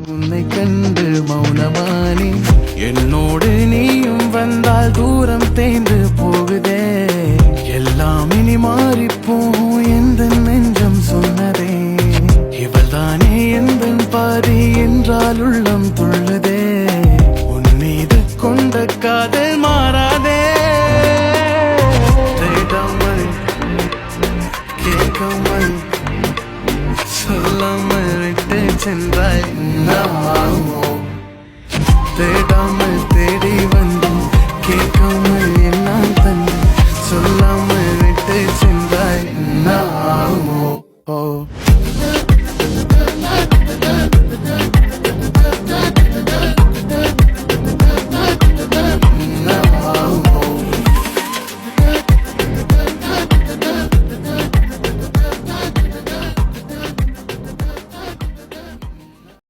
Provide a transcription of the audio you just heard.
உன்னை கண்டு மௌனமானே என்னோடு நீயும் வந்தால் தூரம் தேய்ந்து போகுதே எல்லாம் இனி மாறிப்போம் எந்த நெஞ்சம் சொன்னதே இவள்தானே எந்த பாதி என்றால் உள்ளம் துள்ளுதே உன் மீது கொண்ட காதல் மாறாதே தேடாமல் கேட்காமல் சொல்லாமல் விட்டு சென்றாய் தேடாமல்